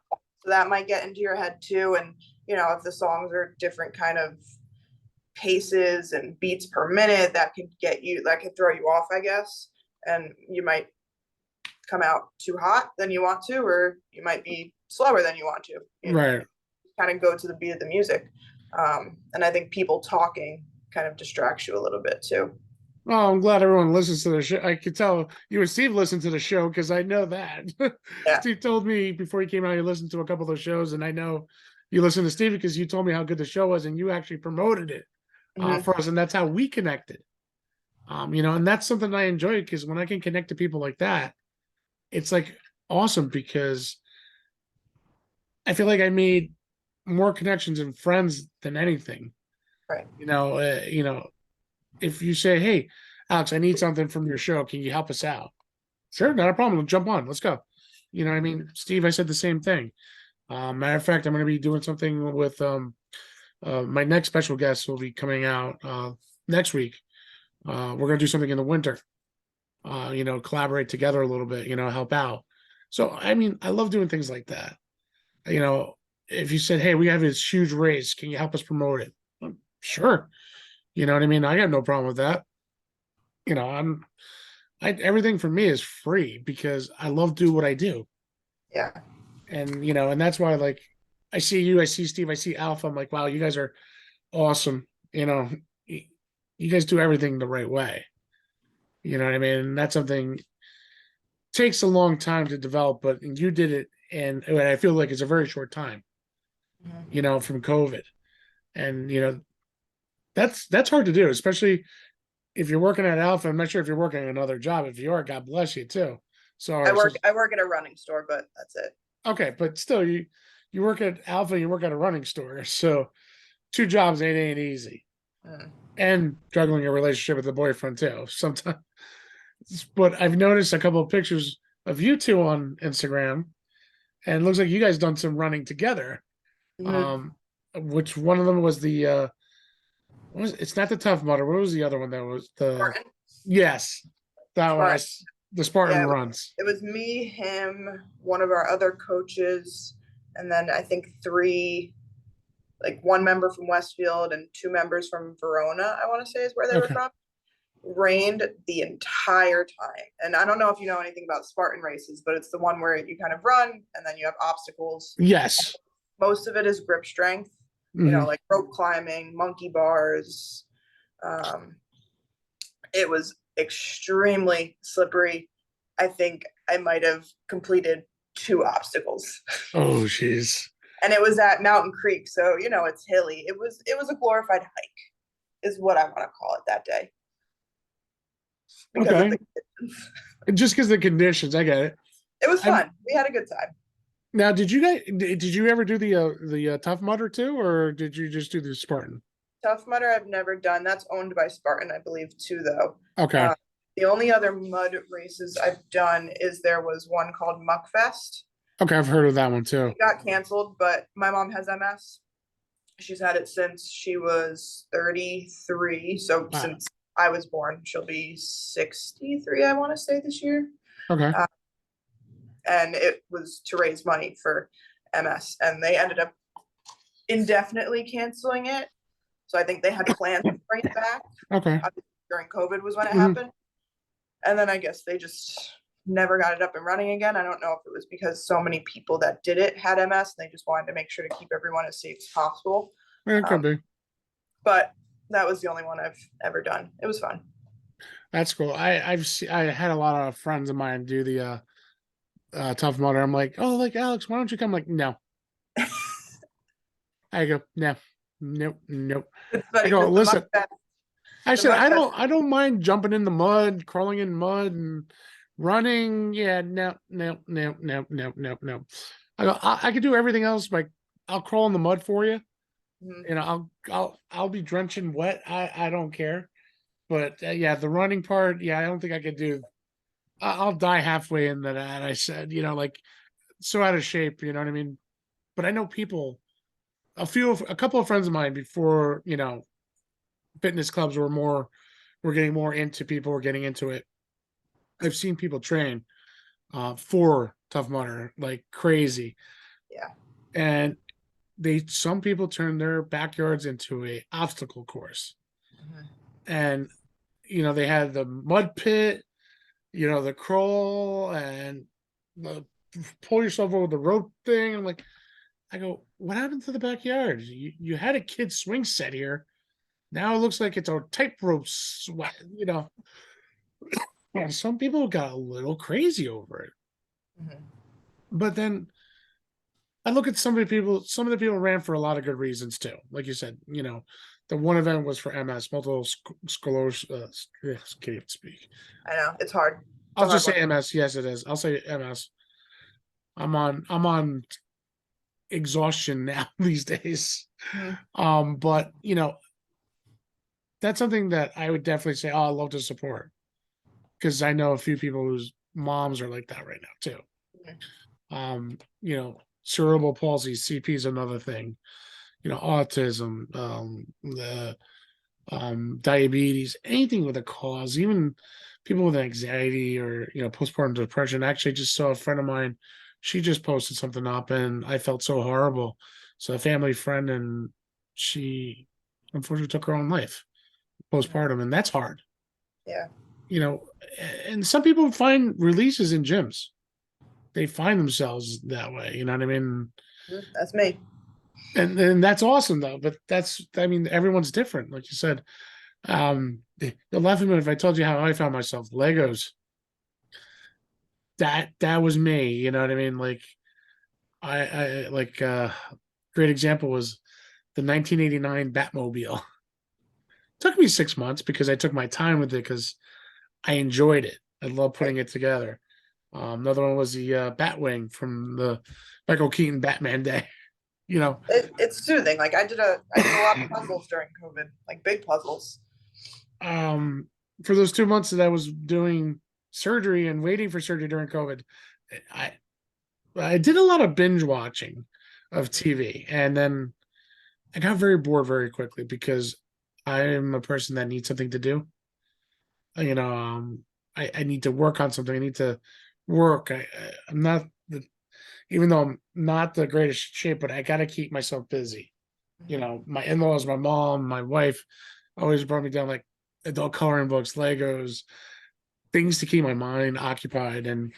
So that might get into your head too. And, if the songs are different kind of paces and beats per minute, that could throw you off, I guess. And you might come out too hot than you want to, or you might be slower than you want to. Right. Kind of go to the beat of the music. And I think people talking kind of distracts you a little bit too. Oh, I'm glad everyone listens to the show. I could tell you and Steve listened to the show because I know that. Yeah. Steve told me before he came out, he listened to a couple of those shows, and I know you listened to Steve because you told me how good the show was, and you actually promoted it Mm-hmm. for us, and that's how we connected. And that's something I enjoy because when I can connect to people like that, it's like awesome because I feel like I made more connections and friends than anything. Right. If you say, "Hey, Alex, I need something from your show. Can you help us out?" Sure, not a problem. Jump on. Let's go. You know what I mean? Steve, I said the same thing. Matter of fact, I'm going to be doing something with my next special guest will be coming out next week. We're going to do something in the winter. Collaborate together a little bit. Help out. So, I mean, I love doing things like that. You know, if you said, "Hey, we have this huge race. Can you help us promote it?" Sure. You know what I mean? I got no problem with that. You know, everything for me is free because I love do what I do. Yeah. And that's why, like, I see you, I see Steve, I see Alpha. I'm like, wow, you guys are awesome. You guys do everything the right way. You know what I mean? And that's something takes a long time to develop, but you did it, and I feel like it's a very short time. Mm-hmm. From COVID, and that's hard to do, especially if you're working at Alpha. I'm not sure if you're working another job. If you are, God bless you too. I So, work I work at a running store, but that's it. okay, but still, you work at Alpha, you work at a running store, so two jobs ain't easy, Mm. and juggling a relationship with a boyfriend too. Sometimes, but I've noticed a couple of pictures of you two on Instagram, and it looks like you guys done some running together. Mm-hmm. Um, which one of them was the it's not the Tough Mudder. What was the other one that was the Spartan. yes, that one. Spartan. The Spartan Yeah, runs. it was me, him, one of our other coaches, and then I think three, like one member from Westfield and two members from Verona, I want to say is where they were Okay. from, rained the entire time. And I don't know if you know anything about Spartan races, but it's the one where you kind of run and then you have obstacles. Yes. Most of it is grip strength, Hmm. like rope climbing, monkey bars. Um, it was extremely slippery. I think I might have completed 2 obstacles. Oh, jeez. And it was at Mountain Creek, so it's hilly. It was a glorified hike, is what I want to call it that day because of Okay. the conditions. Just because the conditions, I get it. It was I'm fun. We had a good time. now. Did you ever do the Tough Mudder too, or did you just do the Spartan? Tough Mudder I've never done. That's owned by Spartan, I believe, too, though. Okay. The only other mud races I've done is there was one called Muckfest. Okay, I've heard of that one too. It got canceled, but my mom has MS. She's had it since she was 33. So Wow. since I was born, she'll be 63, I want to say, this year. Okay. And it was to raise money for MS. And they ended up indefinitely canceling it. So I think they had plans to bring it back. Okay. During COVID was when it Mhm. happened. And then I guess they just never got it up and running again. I don't know if it was because so many people that did it had MS and they just wanted to make sure to keep everyone as safe as possible. Yeah, it could be. But that was the only one I've ever done. It was fun. That's cool. I had a lot of friends of mine do the Tough Mudder. I'm like, oh, like Alex, why don't you come? Like, no. I go, no, nope, nope. It's I funny go, because listen. I said, Muck Fest, I don't mind jumping in the mud, crawling in mud, and running. Yeah, no, no, no, no, no, no, no. I go, I could do everything else. Like, I'll crawl in the mud for you. mhm, You know, I'll be drenching wet. I don't care. But yeah, the running part, yeah, I don't think I could do. I'll die halfway into that. I said, like so out of shape. You know what I mean? But I know people. A couple of friends of mine before fitness clubs were getting more into people were getting into it. I've seen people train for Tough Mudder like crazy. yeah. And some people turn their backyards into a obstacle course. Mhm. And they had the mud pit, the crawl and the pull yourself over the rope thing. I'm like, I go, what happened to the backyard? You had a kid swing set here. Now it looks like it's a tightrope sweat, And some people got a little crazy over it. Mhm. But then I look at some of the people ran for a lot of good reasons too. Like you said, the one event was for MS, multiple sclerosis. Can't even speak. I know it's hard. It's I'll a hard just one. say MS. Yes, it is. I'll say MS. I'm on exhaustion now these days. Mhm. But that's something that I would definitely say, oh, I love to support because I know a few people whose moms are like that right now too. Mhm. Cerebral palsy, CP is another thing. Autism, the diabetes, anything with a cause, even people with anxiety or postpartum depression. Actually, I just saw a friend of mine. She just posted something up, and I felt so horrible. So a family friend, and she unfortunately took her own life postpartum, and that's hard. Yeah. You know, and some people find releases in gyms. They find themselves that way. You know what I mean? That's me. And that's awesome though. But everyone's different. Like you said, you'll laugh at me if I told you how I found myself. Legos. That was me. You know what I mean? Like I like great example was the 1989 Batmobile. Took me 6 months because I took my time with it because I enjoyed it. I love putting it together. Another one was the Batwing from the Michael Keaton Batman day. You know, It's soothing. Like I did a lot of puzzles during COVID, like big puzzles. um, for those 2 months that I was doing surgery and waiting for surgery during COVID, I I did a lot of binge watching of TV, and then I got very bored very quickly because I am a person that needs something to do. You know, I need to work on something. I need to work. I'm not the even though I'm not the greatest shape, but I got to keep myself busy. My in-laws, my mom, my wife always brought me down like adult coloring books, Legos, things to keep my mind occupied. And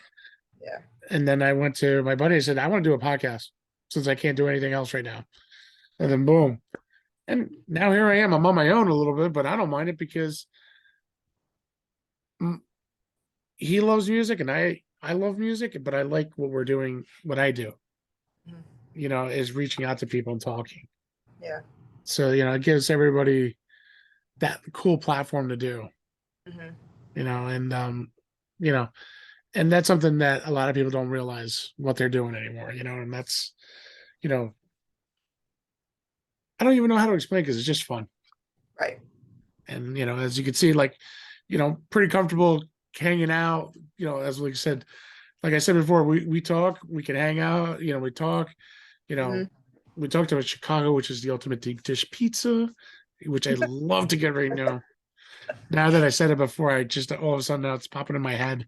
Yeah. and then I went to my buddy. I said, I want to do a podcast since I can't do anything else right now. And then boom. And now here I am. I'm on my own a little bit, but I don't mind it because he loves music and I love music, but I like what we're doing, what I do, Mhm. is reaching out to people and talking. Yeah. So, it gives everybody that cool platform to do, Hmm. and, you know, and that's something that a lot of people don't realize what they're doing anymore, and that's, you know, I don't even know how to explain because it's just fun. Right. And, as you can see, like, pretty comfortable hanging out, as like I said before, we talk, we can hang out, we talk, you know, Hmm. we talked about Chicago, which is the ultimate deep dish pizza, which I love to get right now. Now that I said it before, I just all of a sudden now it's popping in my head.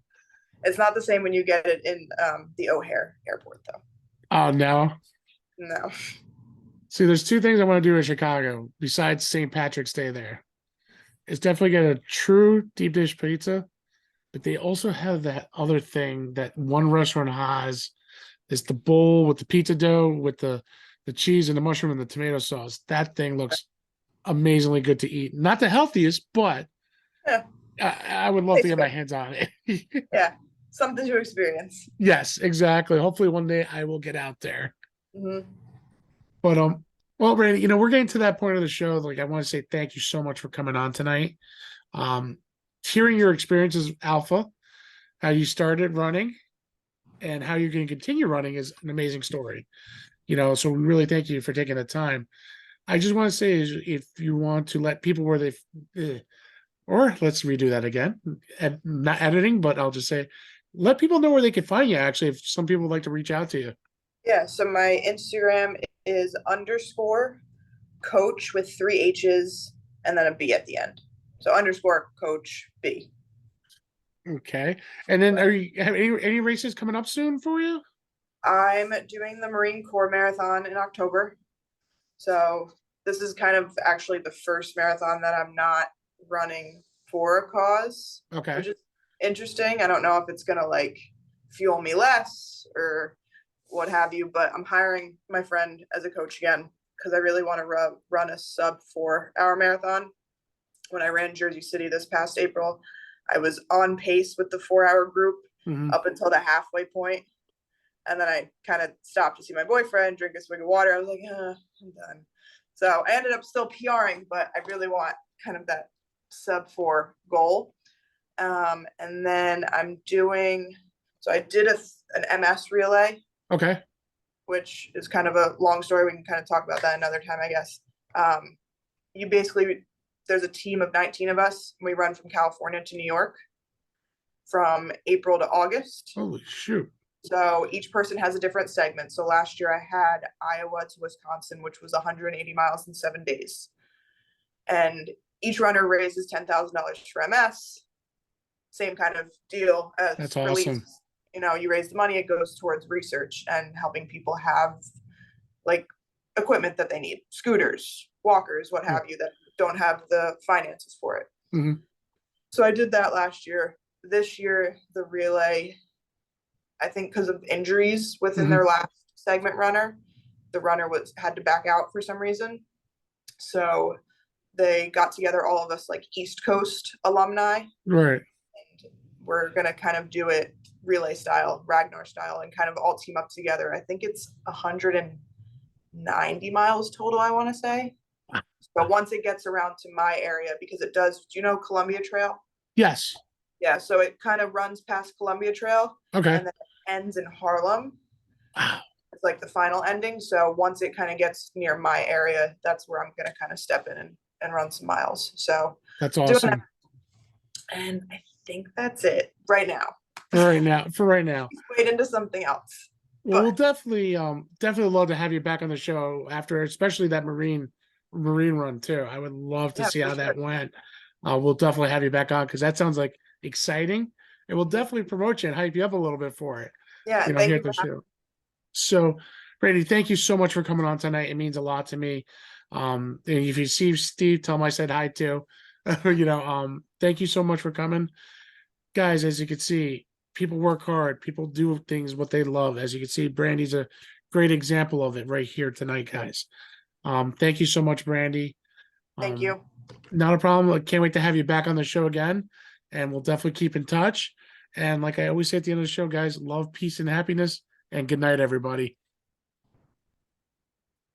It's not the same when you get it in the O'Hare airport, though. Oh, no. No. See, there's two things I want to do in Chicago besides St. Patrick's Day there. It's definitely get a true deep dish pizza, but they also have that other thing that one restaurant has. Is the bowl with the pizza dough with the cheese and the mushroom and the tomato sauce. That thing looks amazingly good to eat. Not the healthiest, but Yeah. I would love to Tastes get my good. hands on it. Yeah. Something to experience. Yes, exactly. Hopefully one day I will get out there. Hmm. But well, Brandie, we're getting to that point of the show. Like I want to say thank you so much for coming on tonight. Um, Hearing your experiences, Alpha, how you started running and how you're going to continue running is an amazing story. So we really thank you for taking the time. I just want to say is if you want to let people where or let's redo that again, not editing, but I'll just say, let people know where they can find you. Actually, if some people would like to reach out to you. Yeah. So my Instagram is underscore coach with three H's and then a B at the end. So underscore coach B. Okay. And then are you have any races coming up soon for you? I'm doing the Marine Corps Marathon in October. So this is kind of actually the first marathon that I'm not running for a cause, Okay. which is interesting. I don't know if it's gonna like fuel me less or what have you, but I'm hiring my friend as a coach again because I really want to run a sub 4 hour marathon. When I ran Jersey City this past April, I was on pace with the 4 hour group Hmm. up until the halfway point, and then I kind of stopped to see my boyfriend, drink a swig of water. I was like, I'm done. So I ended up still PRing, but I really want kind of that sub 4 goal. And then I'm doing, so I did an MS relay, Okay. which is kind of a long story. We can kind of talk about that another time, I guess. You basically, there's a team of 19 of us. We run from California to New York from April to August. Holy shoot. So each person has a different segment. So last year I had Iowa to Wisconsin, which was 180 miles in 7 days. And each runner raises $10,000 for MS. Same kind of deal That's as release. awesome. You raise the money, it goes towards research and helping people have like equipment that they need, scooters, walkers, what Yeah. have you, that don't have the finances for it. Hmm. So I did that last year. This year, the relay, I think because of injuries within Hmm. their last segment runner, the runner had to back out for some reason. So they got together all of us like East Coast alumni, Right. and we're gonna kind of do it relay style, Ragnar style, and kind of all team up together. I think it's 190 miles total, I want to say. So once it gets around to my area, because it does, do you know Columbia Trail? Yes. Yeah, so it kind of runs past Columbia Trail Okay. and then it ends in Harlem. Wow. It's like the final ending. So once it kind of gets near my area, that's where I'm gonna kind of step in and run some miles. So That's doing that, awesome. and I think that's it right now. For right now. For right now. Wait into something else. Well, we'll But definitely love to have you back on the show after, especially that marine run too. I would love to yeah, see for how sure. that went. We'll definitely have you back on because that sounds like exciting. It will definitely promote you and hype you up a little bit for it. Yeah, and Here thank at you the for having show. So, Brady, thank you so much for coming on tonight. It means a lot to me. And if you see Steve, tell him I said hi too. Thank you so much for coming, guys. As you can see, people work hard. People do things what they love. As you can see, Brandy's a great example of it right here tonight, guys. Thank you so much, Brandie. Thank Um, you. Not a problem. I can't wait to have you back on the show again, and we'll definitely keep in touch. And like I always say at the end of the show, guys, love, peace, and happiness. And good night, everybody.